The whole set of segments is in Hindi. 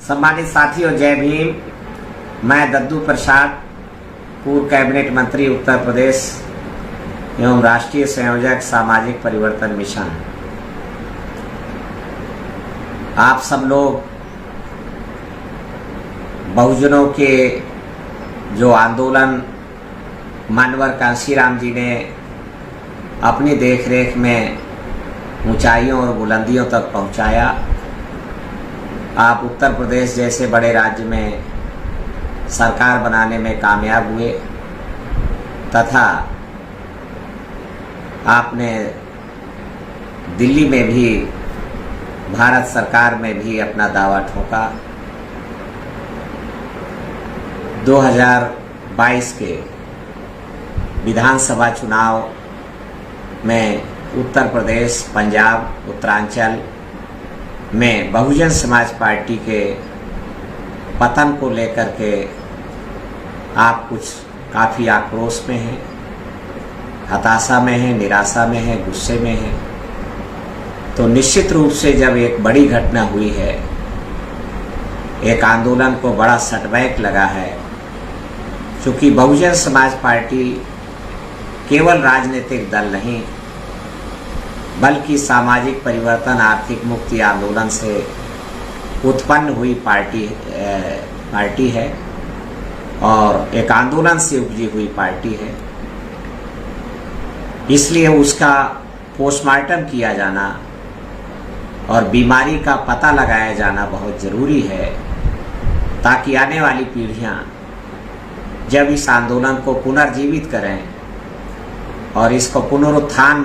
सम्मानित साथियों, जय भीम। मैं दद्दू प्रसाद, पूर्व कैबिनेट मंत्री उत्तर प्रदेश एवं राष्ट्रीय संयोजक सामाजिक परिवर्तन मिशन। आप सब लोग बहुजनों के जो आंदोलन मानवर कांशीराम जी ने अपनी देखरेख में ऊंचाइयों और बुलंदियों तक पहुंचाया, आप उत्तर प्रदेश जैसे बड़े राज्य में सरकार बनाने में कामयाब हुए तथा आपने दिल्ली में भी भारत सरकार में भी अपना दावा ठोका। 2022 के विधानसभा चुनाव में उत्तर प्रदेश, पंजाब, उत्तरांचल में बहुजन समाज पार्टी के पतन को लेकर के आप कुछ काफ़ी आक्रोश में हैं, हताशा में हैं, निराशा में हैं, गुस्से में हैं। तो निश्चित रूप से जब एक बड़ी घटना हुई है, एक आंदोलन को बड़ा सेटबैक लगा है, क्योंकि बहुजन समाज पार्टी केवल राजनीतिक दल नहीं बल्कि सामाजिक परिवर्तन, आर्थिक मुक्ति आंदोलन से उत्पन्न हुई पार्टी है और एक आंदोलन से उपजी हुई पार्टी है। इसलिए उसका पोस्टमार्टम किया जाना और बीमारी का पता लगाया जाना बहुत ज़रूरी है, ताकि आने वाली पीढ़ियां जब इस आंदोलन को पुनर्जीवित करें और इसको पुनरुत्थान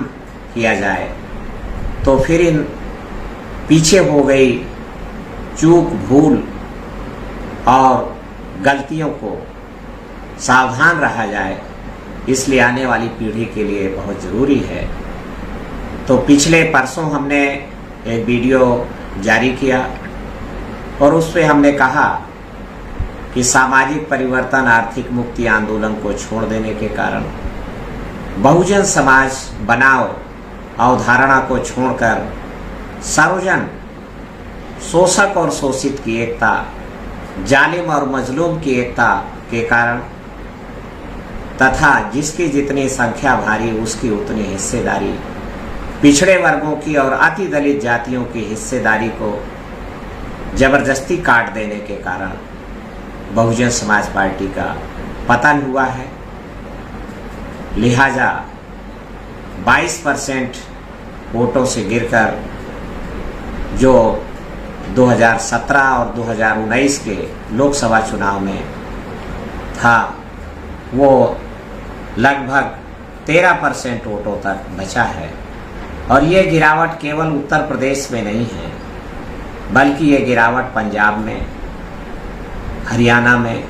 किया जाए तो फिर इन पीछे हो गई चूक, भूल और गलतियों को सावधान रहा जाए। इसलिए आने वाली पीढ़ी के लिए बहुत ज़रूरी है। तो पिछले परसों हमने एक वीडियो जारी किया और उस पर हमने कहा कि सामाजिक परिवर्तन, आर्थिक मुक्ति आंदोलन को छोड़ देने के कारण बहुजन समाज बनाओ अवधारणा को छोड़कर सर्वजन, शोषक और शोषित की एकता, जालिम और मजलूम की एकता के कारण तथा जिसकी जितनी संख्या भारी उसकी उतनी हिस्सेदारी, पिछड़े वर्गों की और अति दलित जातियों की हिस्सेदारी को जबरदस्ती काट देने के कारण बहुजन समाज पार्टी का पतन हुआ है। लिहाजा 22% वोटों से गिरकर जो 2017 और 2019 के लोकसभा चुनाव में था, वो लगभग 13% वोटों तक बचा है। और ये गिरावट केवल उत्तर प्रदेश में नहीं है, बल्कि ये गिरावट पंजाब में, हरियाणा में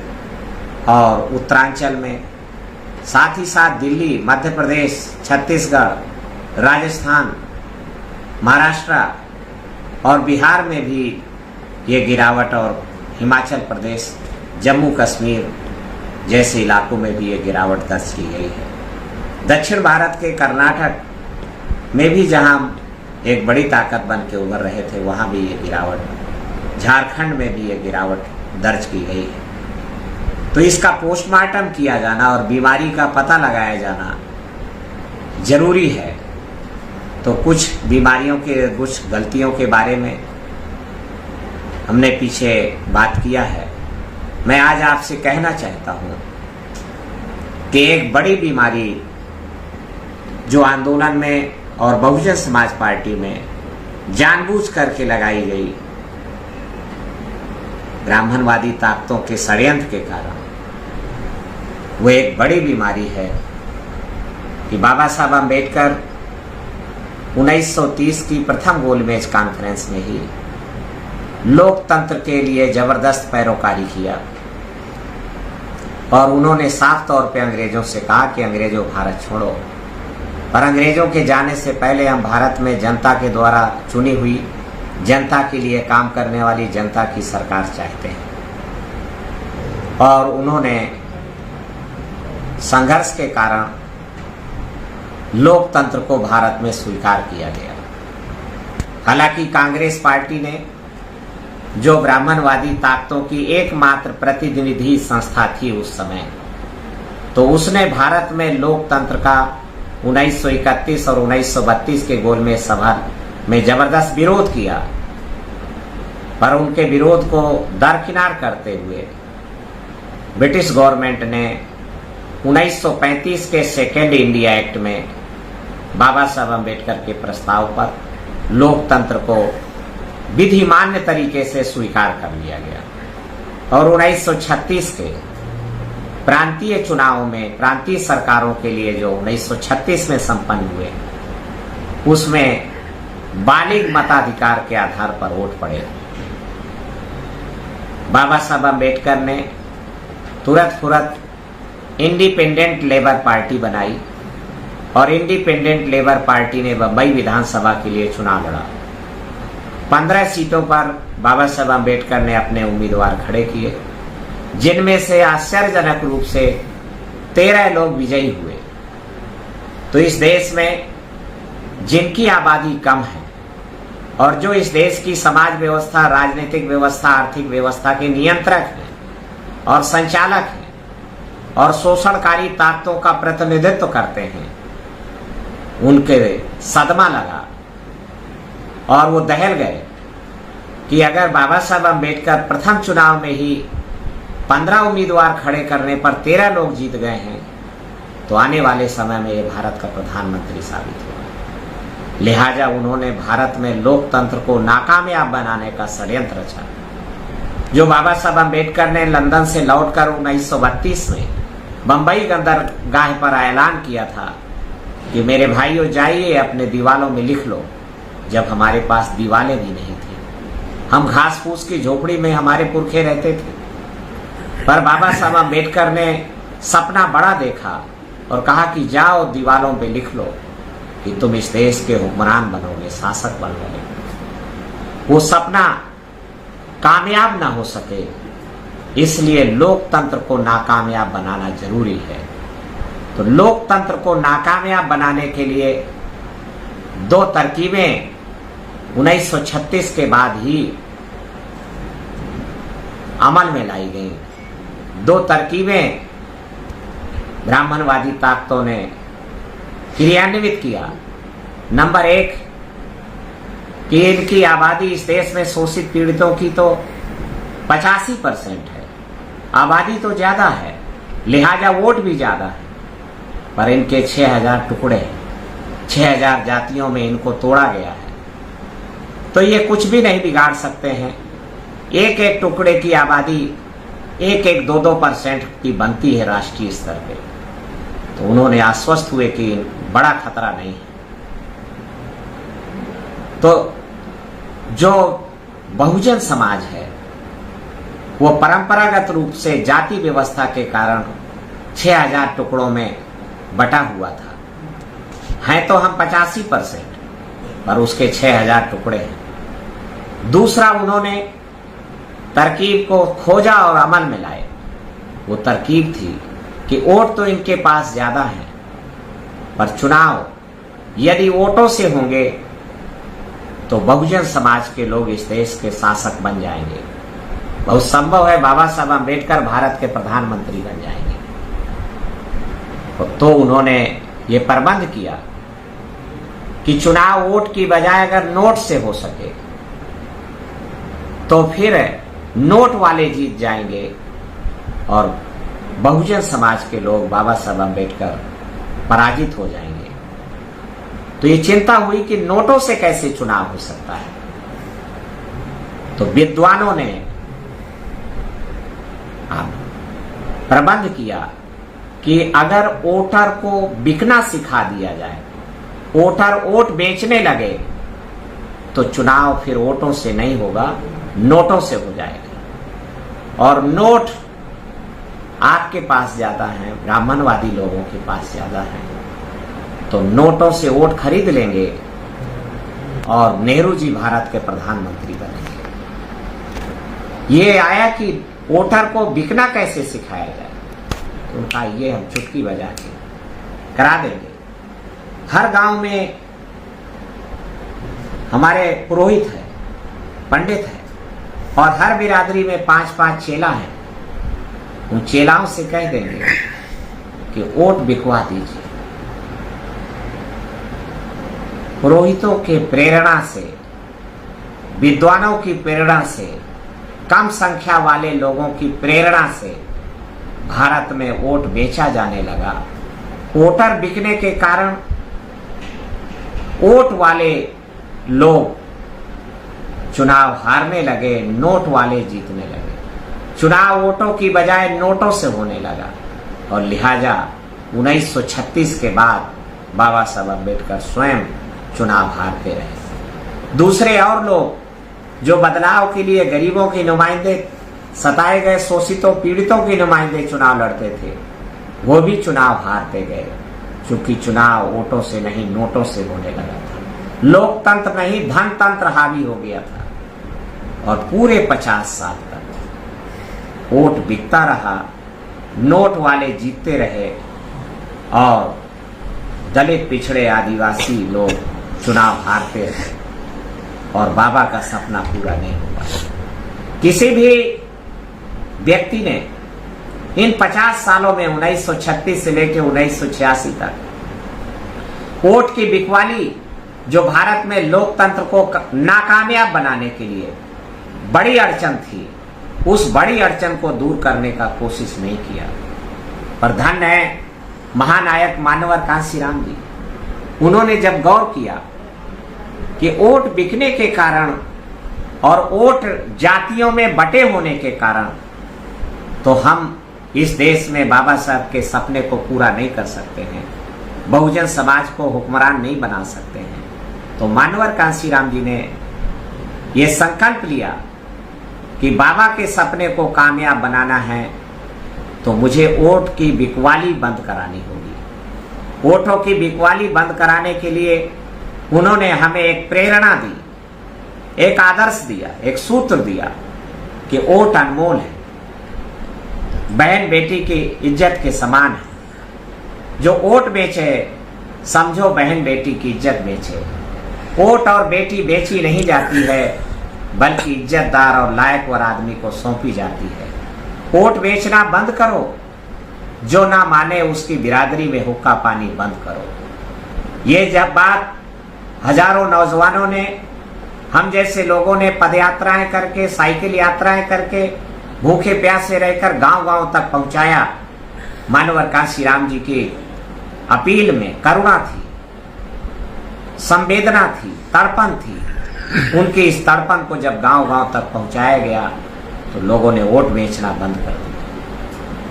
और उत्तरांचल में, साथ ही साथ दिल्ली, मध्य प्रदेश, छत्तीसगढ़, राजस्थान, महाराष्ट्र और बिहार में भी ये गिरावट और हिमाचल प्रदेश, जम्मू कश्मीर जैसे इलाकों में भी ये गिरावट दर्ज की गई है। दक्षिण भारत के कर्नाटक में भी जहां एक बड़ी ताकत बन के उभर रहे थे, वहां भी ये गिरावट, झारखंड में भी ये गिरावट दर्ज की गई है। तो इसका पोस्टमार्टम किया जाना और बीमारी का पता लगाया जाना जरूरी है। तो कुछ बीमारियों के, कुछ गलतियों के बारे में हमने पीछे बात किया है। मैं आज आपसे कहना चाहता हूं कि एक बड़ी बीमारी जो आंदोलन में और बहुजन समाज पार्टी में जानबूझ करके लगाई गई ब्राह्मणवादी ताकतों के षड्यंत्र के कारण, वो एक बड़ी बीमारी है कि बाबा साहब अम्बेडकर 1930 की प्रथम गोलमेज कॉन्फ्रेंस में ही लोकतंत्र के लिए जबरदस्त पैरोकारी किया और उन्होंने साफ तौर पे अंग्रेजों से कहा कि अंग्रेजों भारत छोड़ो, पर अंग्रेजों के जाने से पहले हम भारत में जनता के द्वारा चुनी हुई, जनता के लिए काम करने वाली जनता की सरकार चाहते हैं। और उन्होंने संघर्ष के कारण लोकतंत्र को भारत में स्वीकार किया गया। हालांकि कांग्रेस पार्टी ने जो ब्राह्मणवादी ताकतों की एकमात्र प्रतिनिधि संस्था थी उस समय, तो उसने भारत में लोकतंत्र का 1931 और 1932 के गोलमेज सभा में जबरदस्त विरोध किया, पर उनके विरोध को दरकिनार करते हुए ब्रिटिश गवर्नमेंट ने 1935 के सेकेंड इंडिया एक्ट में बाबा साहब अम्बेडकर के प्रस्ताव पर लोकतंत्र को विधिमान्य तरीके से स्वीकार कर लिया गया और 1936 के प्रांतीय चुनाव में प्रांतीय सरकारों के लिए जो 1936 में संपन्न हुए, उसमें बालिग मताधिकार के आधार पर वोट पड़े। बाबा साहब अम्बेडकर ने तुरंत इंडिपेंडेंट लेबर पार्टी बनाई और इंडिपेंडेंट लेबर पार्टी ने बम्बई विधानसभा के लिए चुनाव लड़ा। 15 सीटों पर बाबा साहब अम्बेडकर ने अपने उम्मीदवार खड़े किए, जिनमें से आश्चर्यजनक रूप से 13 लोग विजयी हुए। तो इस देश में जिनकी आबादी कम है और जो इस देश की समाज व्यवस्था, राजनीतिक व्यवस्था, आर्थिक व्यवस्था के नियंत्रक हैं और संचालक हैं और शोषणकारी ताकतों का प्रतिनिधित्व करते हैं, उनके सदमा लगा और वो दहल गए कि अगर बाबा साहब अम्बेडकर प्रथम चुनाव में ही 15 उम्मीदवार खड़े करने पर 13 लोग जीत गए हैं, तो आने वाले समय में ये भारत का प्रधानमंत्री साबित होगा। लिहाजा उन्होंने भारत में लोकतंत्र को नाकामयाब बनाने का षड्यंत्र रचा। जो बाबा साहब अम्बेडकर ने लंदन से लौटकर 1932 में बंबई बंदरगाह पर ऐलान किया था कि मेरे भाइयों जाइए अपने दीवालों में लिख लो, जब हमारे पास दीवालें भी नहीं थी, हम घास फूस की झोपड़ी में हमारे पुरखे रहते थे। पर बाबा साहब अम्बेडकर ने सपना बड़ा देखा और कहा कि जाओ दीवालों पे लिख लो कि तुम इस देश के हुक्मरान बनोगे, शासक बनोगे। वो सपना कामयाब ना हो सके, इसलिए लोकतंत्र को नाकामयाब बनाना जरूरी है। तो लोकतंत्र को नाकामयाब बनाने के लिए 2 तरकीबें 1936 के बाद ही अमल में लाई गई। 2 तरकीबें ब्राह्मणवादी ताकतों ने क्रियान्वित किया। नंबर 1 कि इनकी आबादी इस देश में शोषित पीड़ितों की तो 85% है, आबादी तो ज्यादा है, लिहाजा वोट भी ज्यादा है, पर इनके 6000 टुकड़े, 6000 जातियों में इनको तोड़ा गया है। तो ये कुछ भी नहीं बिगाड़ सकते हैं। एक एक टुकड़े की आबादी 1-2% की बनती है राष्ट्रीय स्तर पे। तो उन्होंने आश्वस्त हुए कि बड़ा खतरा नहीं है। तो जो बहुजन समाज है वो परंपरागत रूप से जाति व्यवस्था के कारण 6000 टुकड़ों में बटा हुआ था। हैं तो हम 85%, पर उसके 6000 टुकड़े हैं। दूसरा, उन्होंने तरकीब को खोजा और अमल में लाए। वो तरकीब थी कि वोट तो इनके पास ज्यादा है, पर चुनाव यदि वोटों से होंगे तो बहुजन समाज के लोग इस देश के शासक बन जाएंगे। बहुत संभव है बाबा साहब अम्बेडकर भारत के प्रधानमंत्री बन जाएंगे। तो उन्होंने ये प्रबंध किया कि चुनाव वोट की बजाय अगर नोट से हो सके तो फिर नोट वाले जीत जाएंगे और बहुजन समाज के लोग बाबा साहब अम्बेडकर पराजित हो जाएंगे। तो ये चिंता हुई कि नोटों से कैसे चुनाव हो सकता है। तो विद्वानों ने प्रबंध किया कि अगर वोटर को बिकना सिखा दिया जाए, वोटर वोट बेचने लगे, तो चुनाव फिर वोटों से नहीं होगा, नोटों से हो जाएगा। और नोट आपके पास ज्यादा है, ब्राह्मणवादी लोगों के पास ज्यादा है, तो नोटों से वोट खरीद लेंगे और नेहरू जी भारत के प्रधानमंत्री बनेंगे। ये आया कि वोटर को बिकना कैसे सिखाया जाए, तो उनका ये हम चुटकी बजा के करा देंगे। हर गांव में हमारे पुरोहित है, पंडित है, और हर बिरादरी में 5-5 चेला हैं, उन चेलाओं से कह देंगे कि वोट बिकवा दीजिए। पुरोहितों के प्रेरणा से, विद्वानों की प्रेरणा से, कम संख्या वाले लोगों की प्रेरणा से भारत में वोट बेचा जाने लगा। वोटर बिकने के कारण वोट वाले लोग चुनाव हारने लगे, नोट वाले जीतने लगे। चुनाव वोटों की बजाय नोटों से होने लगा और लिहाजा 1936 के बाद बाबा साहब अम्बेडकर स्वयं चुनाव हारते रहे। दूसरे और लोग जो बदलाव के लिए गरीबों के नुमाइंदे, सताए गए शोषितों पीड़ितों के नुमाइंदे चुनाव लड़ते थे, वो भी चुनाव हारते गए, क्योंकि चुनाव वोटों से नहीं नोटों से होने लगा था। लोकतंत्र नहीं धनतंत्र हावी हो गया था और पूरे 50 साल तक वोट बिकता रहा, नोट वाले जीतते रहे और दलित पिछड़े आदिवासी लोग चुनाव हारते रहे और बाबा का सपना पूरा नहीं हो पाया। किसी भी व्यक्ति ने इन 50 सालों में 1936 से लेकर 1986 तक वोट की बिकवाली, जो भारत में लोकतंत्र को नाकामयाब बनाने के लिए बड़ी अड़चन थी, उस बड़ी अड़चन को दूर करने का कोशिश नहीं किया। पर धन्य है महानायक मानवर कांशीराम जी, उन्होंने जब गौर किया कि वोट बिकने के कारण और वोट जातियों में बटे होने के कारण तो हम इस देश में बाबा साहब के सपने को पूरा नहीं कर सकते हैं, बहुजन समाज को हुक्मरान नहीं बना सकते हैं, तो मानवर कांशीराम जी ने ये संकल्प लिया कि बाबा के सपने को कामयाब बनाना है तो मुझे वोट की बिकवाली बंद करानी होगी। वोटों की बिकवाली बंद कराने के लिए उन्होंने हमें एक प्रेरणा दी, एक आदर्श दिया, एक सूत्र दिया कि वोट अनमोल है, बहन बेटी की इज्जत के समान है। जो वोट बेचे समझो बहन बेटी की इज्जत बेचे। वोट और बेटी बेची नहीं जाती है, बल्कि इज्जतदार और लायकवर आदमी को सौंपी जाती है। वोट बेचना बंद करो, जो ना माने उसकी बिरादरी में हुक्का पानी बंद करो। ये जब बात हजारों नौजवानों ने, हम जैसे लोगों ने पदयात्राएं करके, साइकिल यात्राएं करके, भूखे प्यासे रहकर गांव-गांव तक पहुंचाया। मानवर कांशीराम जी की अपील में करुणा थी, संवेदना थी, तड़पन थी। उनके इस तड़पन को जब गांव-गांव तक पहुंचाया गया तो लोगों ने वोट बेचना बंद कर दिया।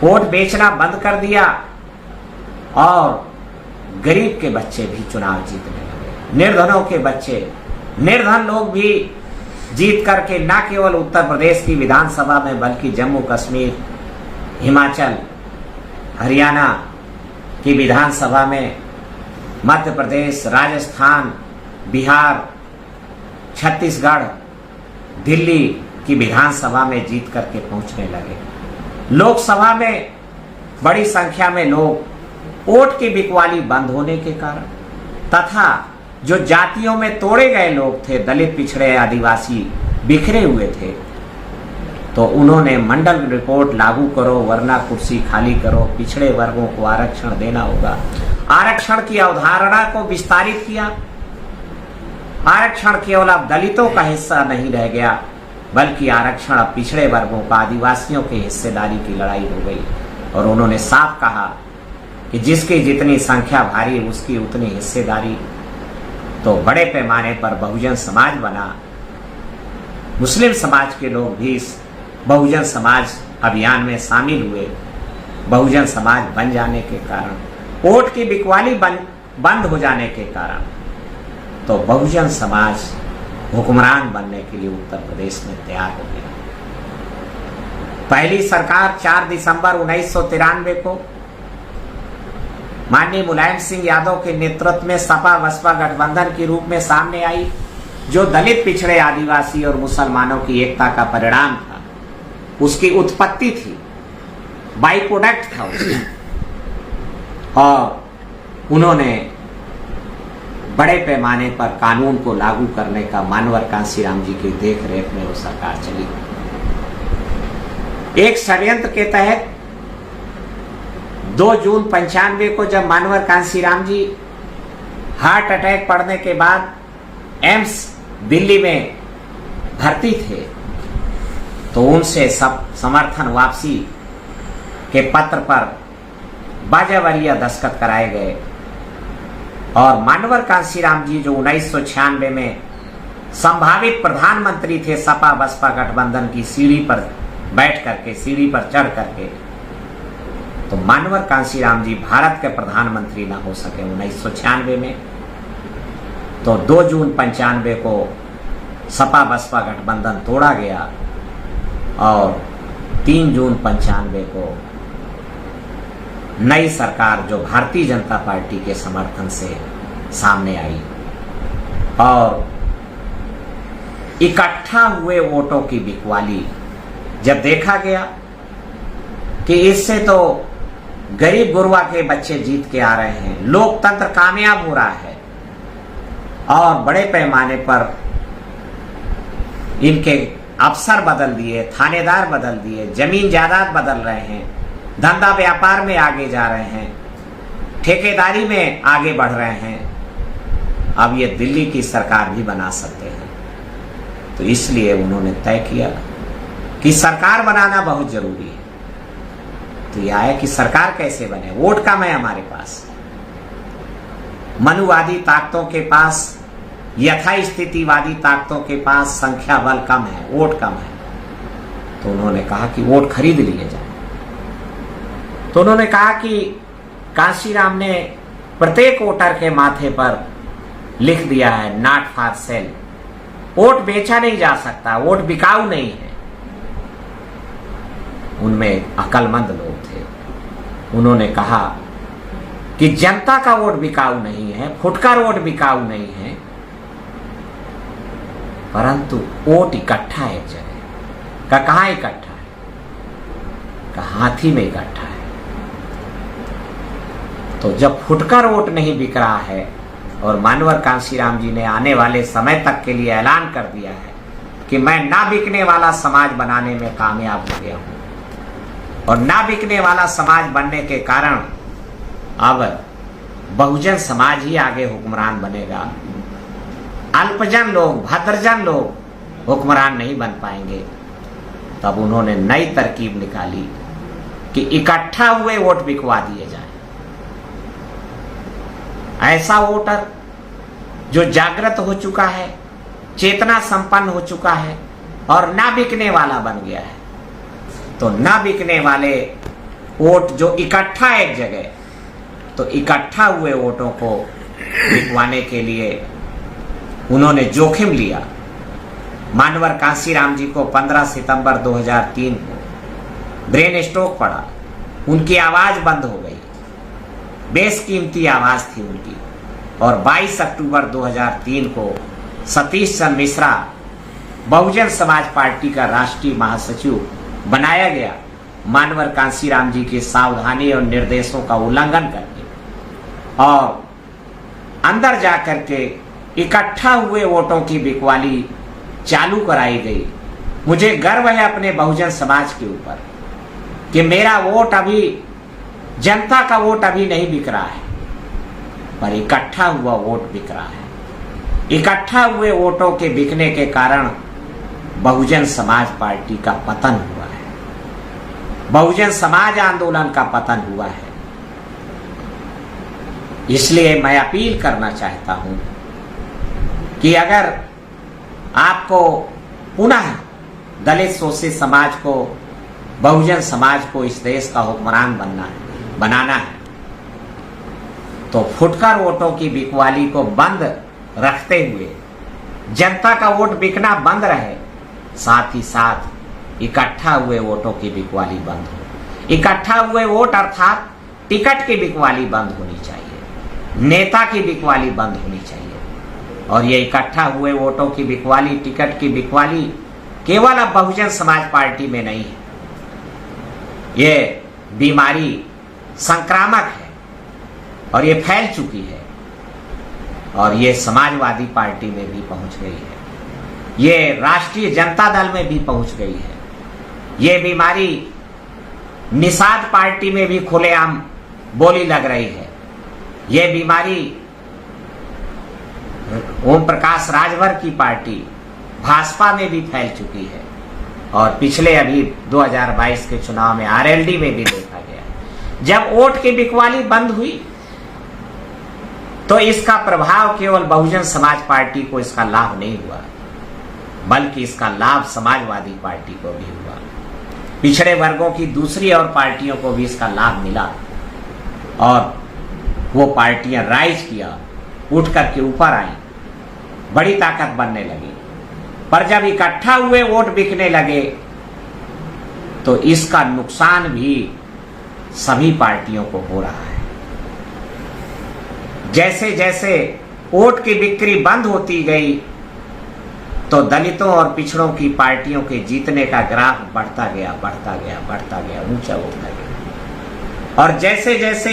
वोट बेचना बंद कर दिया और गरीब के बच्चे भी चुनाव जीतने लगे। निर्धनों के बच्चे, निर्धन लोग भी जीत करके न केवल उत्तर प्रदेश की विधानसभा में बल्कि जम्मू कश्मीर, हिमाचल, हरियाणा की विधानसभा में, मध्य प्रदेश, राजस्थान, बिहार, छत्तीसगढ़, दिल्ली की विधानसभा में जीत करके पहुंचने लगे। लोकसभा में बड़ी संख्या में लोग वोट की बिकवाली बंद होने के कारण तथा जो जातियों में तोड़े गए लोग थे, दलित पिछड़े आदिवासी बिखरे हुए थे, तो उन्होंने मंडल रिपोर्ट लागू करो वरना कुर्सी खाली करो, पिछड़े वर्गों को आरक्षण देना होगा। आरक्षण की अवधारणा को विस्तारित किया। आरक्षण केवल अब दलितों का हिस्सा नहीं रह गया, बल्कि आरक्षण अब पिछड़े वर्गों का, आदिवासियों की हिस्सेदारी की लड़ाई हो गई। और उन्होंने साफ कहा कि जिसकी जितनी संख्या भारी उसकी उतनी हिस्सेदारी। तो बड़े पैमाने पर बहुजन समाज बना। मुस्लिम समाज के लोग भी इस बहुजन समाज अभियान में शामिल हुए। बहुजन समाज बन जाने के कारण, वोट की बिकवाली बंद हो जाने के कारण, तो बहुजन समाज हुक्मरान बनने के लिए उत्तर प्रदेश में तैयार हो गया। पहली सरकार 4 दिसंबर 1993 को माननीय मुलायम सिंह यादव के नेतृत्व में सपा बसपा गठबंधन के रूप में सामने आई, जो दलित पिछड़े आदिवासी और मुसलमानों की एकता का परिणाम था, उसकी उत्पत्ति थी, बाई प्रोडक्ट था उसका। और उन्होंने बड़े पैमाने पर कानून को लागू करने का मानवर कांशीराम जी की देख रेख में वो सरकार चली। एक षड्यंत्र के तहत 2 जून 95 को जब मानवर कांशीराम जी हार्ट अटैक पड़ने के बाद एम्स दिल्ली में भर्ती थे, तो उनसे सब समर्थन वापसी के पत्र पर बाजावरिया दस्तखत कराए गए और मानवर कांशीराम जी जो 1996 में संभावित प्रधानमंत्री थे सपा बसपा गठबंधन की सीढ़ी पर बैठ करके, सीढ़ी पर चढ़ करके, तो मानवर कांशीराम जी भारत के प्रधानमंत्री ना हो सके 1996 में। तो 2 जून 95 को सपा बसपा गठबंधन तोड़ा गया और 3 जून 95 को नई सरकार जो भारतीय जनता पार्टी के समर्थन से सामने आई और इकट्ठा हुए वोटों की बिकवाली जब देखा गया कि इससे तो गरीब गुरबा के बच्चे जीत के आ रहे हैं, लोकतंत्र कामयाब हो रहा है और बड़े पैमाने पर इनके अफसर बदल दिए, थानेदार बदल दिए, जमीन जायदाद बदल रहे हैं, धंधा व्यापार में आगे जा रहे हैं, ठेकेदारी में आगे बढ़ रहे हैं, अब ये दिल्ली की सरकार भी बना सकते हैं। तो इसलिए उन्होंने तय किया कि सरकार बनाना बहुत जरूरी है। तो यह है कि सरकार कैसे बने, वोट कम है हमारे पास, मनुवादी ताकतों के पास, यथास्थितिवादी ताकतों के पास संख्या बल कम है, वोट कम है। तो उन्होंने कहा कि वोट खरीद लिए जाए। तो उन्होंने कहा कि कांशीराम ने प्रत्येक वोटर के माथे पर लिख दिया है नॉट फॉर सेल, वोट बेचा नहीं जा सकता, वोट बिकाऊ नहीं है। उनमें अक्लमंद लोग थे, उन्होंने कहा कि जनता का वोट बिकाऊ नहीं है, फुटकर वोट बिकाऊ नहीं है, परंतु वोट इकट्ठा है एक जगह। का कहां इकट्ठा है? का हाथी में इकट्ठा है। तो जब फुटकर वोट नहीं बिक रहा है और मानवर कांशीराम जी ने आने वाले समय तक के लिए ऐलान कर दिया है कि मैं ना बिकने वाला समाज बनाने में कामयाब हो गया हूं और ना बिकने वाला समाज बनने के कारण अब बहुजन समाज ही आगे हुक्मरान बनेगा, अल्पजन लोग, भद्रजन लोग हुक्मरान नहीं बन पाएंगे। तब उन्होंने नई तरकीब निकाली कि इकट्ठा हुए वोट बिकवा दिए जाए। ऐसा वोटर जो जागृत हो चुका है, चेतना संपन्न हो चुका है और ना बिकने वाला बन गया है, तो ना बिकने वाले वोट जो इकट्ठा एक जगह, तो इकट्ठा हुए वोटों को बिकवाने के लिए उन्होंने जोखिम लिया। मानवर कांशीराम जी को 15 सितंबर 2003 को ब्रेन स्ट्रोक पड़ा, उनकी आवाज बंद हो गई, बेशकीमती आवाज थी उनकी, और 22 अक्टूबर 2003 को सतीश चंद्र मिश्रा बहुजन समाज पार्टी का राष्ट्रीय महासचिव बनाया गया, मानवर कांशीराम जी की सावधानी और निर्देशों का उल्लंघन करके, और अंदर जाकर के इकट्ठा हुए वोटों की बिकवाली चालू कराई गई। मुझे गर्व है अपने बहुजन समाज के ऊपर कि मेरा वोट अभी, जनता का वोट अभी नहीं बिक रहा है, पर इकट्ठा हुआ वोट बिक रहा है। इकट्ठा हुए वोटों के बिकने के कारण बहुजन समाज पार्टी का पतन हुआ है, बहुजन समाज आंदोलन का पतन हुआ है। इसलिए मैं अपील करना चाहता हूं कि अगर आपको पुनः दलित शोषित समाज को, बहुजन समाज को इस देश का हुक्मरान बनाना है, तो फुटकर वोटों की बिकवाली को बंद रखते हुए जनता का वोट बिकना बंद रहे, साथ ही साथ इकट्ठा हुए वोटों की बिकवाली बंद हो। इकट्ठा हुए वोट अर्थात टिकट की बिकवाली बंद होनी चाहिए, नेता की बिकवाली बंद होनी चाहिए। और ये इकट्ठा हुए वोटों की बिकवाली, टिकट की बिकवाली केवल अब बहुजन समाज पार्टी में नहीं है, ये बीमारी संक्रामक है और ये फैल चुकी है और ये समाजवादी पार्टी में भी पहुंच गई है, ये राष्ट्रीय जनता दल में भी पहुंच गई है ये बीमारी निषाद पार्टी में भी खुलेआम बोली लग रही है। ये बीमारी ओम प्रकाश राजभर की पार्टी भाजपा में भी फैल चुकी है और पिछले अभी 2022 के चुनाव में आरएलडी में भी देखा गया। जब वोट की बिकवाली बंद हुई तो इसका प्रभाव केवल बहुजन समाज पार्टी को इसका लाभ नहीं हुआ, बल्कि इसका लाभ समाजवादी पार्टी को भी हुआ। पिछड़े वर्गों की दूसरी और पार्टियों को भी इसका लाभ मिला और वो पार्टियां राइज किया, उठ करके ऊपर आई, बड़ी ताकत बनने लगी। पर जब इकट्ठा हुए वोट बिकने लगे तो इसका नुकसान भी सभी पार्टियों को हो रहा है। जैसे जैसे वोट की बिक्री बंद होती गई तो दलितों और पिछड़ों की पार्टियों के जीतने का ग्राफ बढ़ता गया, ऊंचा उठता गया। और जैसे जैसे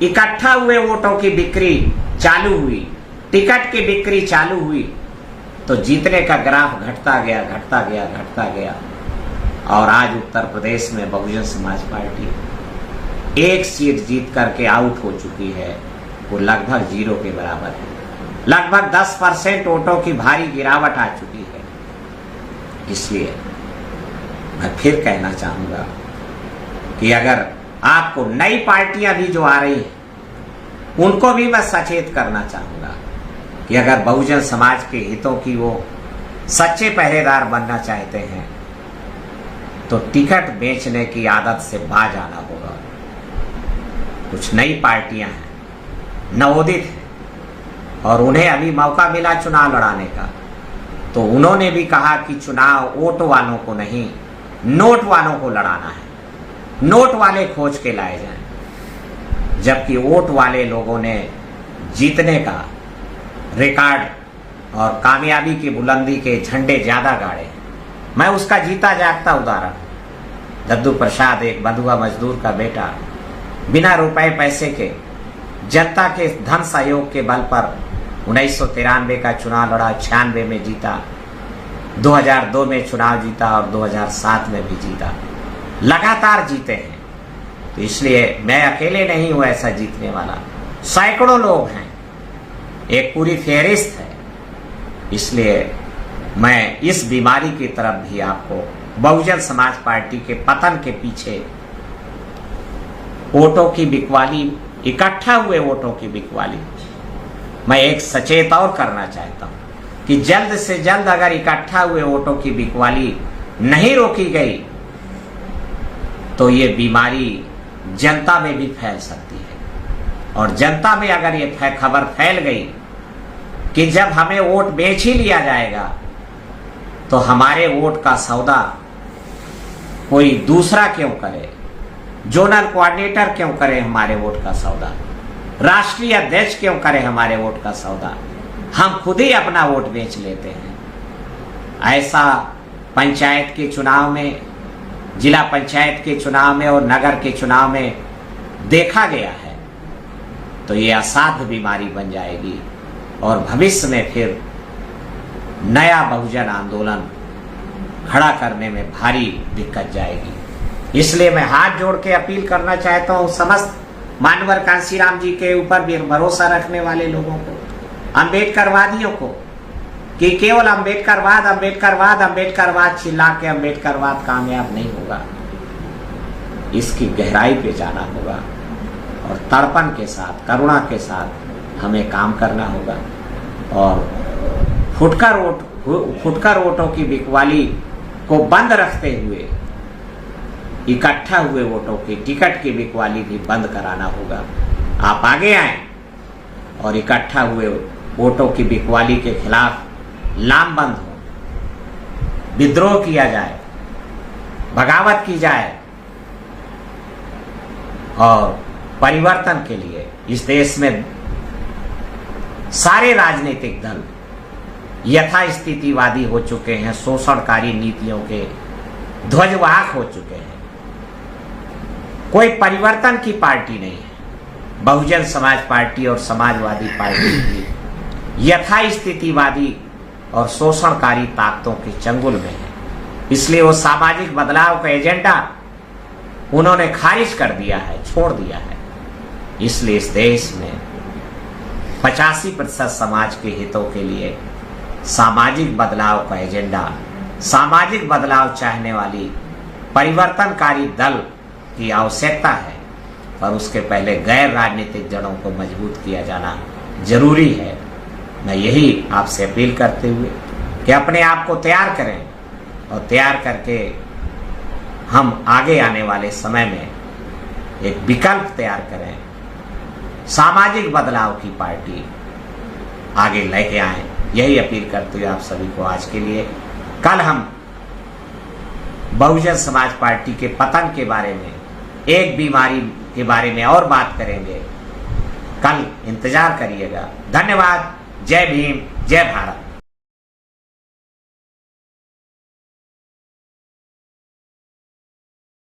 इकट्ठा हुए वोटों की बिक्री चालू हुई, टिकट की बिक्री चालू हुई, तो जीतने का ग्राफ घटता गया। और आज उत्तर प्रदेश में बहुजन समाज पार्टी एक सीट जीत करके आउट हो चुकी है। वो लगभग 0 के बराबर है। लगभग 10% वोटों की भारी गिरावट आ चुकी है। इसलिए मैं फिर कहना चाहूंगा कि अगर आपको नई पार्टियां भी जो आ रही हैं उनको भी मैं सचेत करना चाहूंगा कि अगर बहुजन समाज के हितों की वो सच्चे पहरेदार बनना चाहते हैं तो टिकट बेचने की आदत से बाज आना होगा। कुछ नई पार्टियां हैं, नवोदित हैं और उन्हें अभी मौका मिला चुनाव लड़ाने का, तो उन्होंने भी कहा कि चुनाव वोट वालों को नहीं, नोट वालों को लड़ाना है, नोट वाले खोज के लाए जाएं। जबकि वोट वाले लोगों ने जीतने का रिकॉर्ड और कामयाबी की बुलंदी के झंडे ज्यादा गाड़े। मैं उसका जीता जागता उदाहरण, दद्दू प्रसाद एक बंधुआ मजदूर का बेटा, बिना रुपए पैसे के जनता के धन सहयोग के बल पर 1993 का चुनाव लड़ा, 96 में जीता, 2002 में चुनाव जीता और 2007 में भी जीता। लगातार जीते हैं। तो इसलिए मैं अकेले नहीं हूं ऐसा जीतने वाला, सैकड़ों लोग हैं, एक पूरी फेहरिस्त है। इसलिए मैं इस बीमारी की तरफ भी आपको बहुजन समाज पार्टी के पतन के पीछे वोटों की बिकवाली, इकट्ठा हुए वोटों की बिकवाली, मैं एक सचेत और करना चाहता हूं कि जल्द से जल्द अगर इकट्ठा हुए वोटों की बिकवाली नहीं रोकी गई तो ये बीमारी जनता में भी फैल सकती है। और जनता में अगर ये खबर फैल गई कि जब हमें वोट बेच ही लिया जाएगा तो हमारे वोट का सौदा कोई दूसरा क्यों करे, जोनल कोऑर्डिनेटर क्यों करे हमारे वोट का सौदा, राष्ट्रीय अध्यक्ष क्यों करे हमारे वोट का सौदा, हम खुद ही अपना वोट बेच लेते हैं। ऐसा पंचायत के चुनाव में, जिला पंचायत के चुनाव में और नगर के चुनाव में देखा गया है। तो ये असाध्य बीमारी बन जाएगी और भविष्य में फिर नया बहुजन आंदोलन खड़ा करने में भारी दिक्कत जाएगी। इसलिए मैं हाथ जोड़ के अपील करना चाहता हूं समस्त मानवर कांशीराम जी के ऊपर भी भरोसा रखने वाले लोगों को, अम्बेडकरवादियों को, कि केवल अम्बेडकरवाद अम्बेडकरवाद अम्बेडकरवाद चिल्ला के अम्बेडकरवाद कामयाब नहीं होगा। इसकी गहराई पे जाना होगा और तड़पन के साथ, करुणा के साथ हमें काम करना होगा और फुटकर वोटों की बिकवाली को बंद रखते हुए इकट्ठा हुए वोटों की, टिकट की बिकवाली भी बंद कराना होगा। आप आगे आए और इकट्ठा हुए वोटों की बिकवाली के खिलाफ लामबंद हो, विद्रोह किया जाए, बगावत की जाए और परिवर्तन के लिए इस देश में सारे राजनीतिक दल यथास्थितिवादी हो चुके हैं, शोषणकारी नीतियों के ध्वजवाहक हो चुके हैं। कोई परिवर्तन की पार्टी नहीं है। बहुजन समाज पार्टी और समाजवादी पार्टी भी यथास्थितिवादी और शोषणकारी ताकतों के चंगुल में है। इसलिए वो सामाजिक बदलाव का एजेंडा उन्होंने खारिज कर दिया है, छोड़ दिया है। इसलिए इस देश में 85% समाज के हितों के लिए सामाजिक बदलाव का एजेंडा, सामाजिक बदलाव चाहने वाली परिवर्तनकारी दल की आवश्यकता है। पर उसके पहले गैर राजनीतिक जड़ों को मजबूत किया जाना जरूरी है। मैं यही आपसे अपील करते हुए कि अपने आप को तैयार करें और तैयार करके हम आगे आने वाले समय में एक विकल्प तैयार करें, सामाजिक बदलाव की पार्टी आगे लेके आए। यही अपील करते हुए आप सभी को आज के लिए, कल हम बहुजन समाज पार्टी के पतन के बारे में, एक बीमारी के बारे में और बात करेंगे। कल इंतजार करिएगा। धन्यवाद। जय भीम, जय भारत।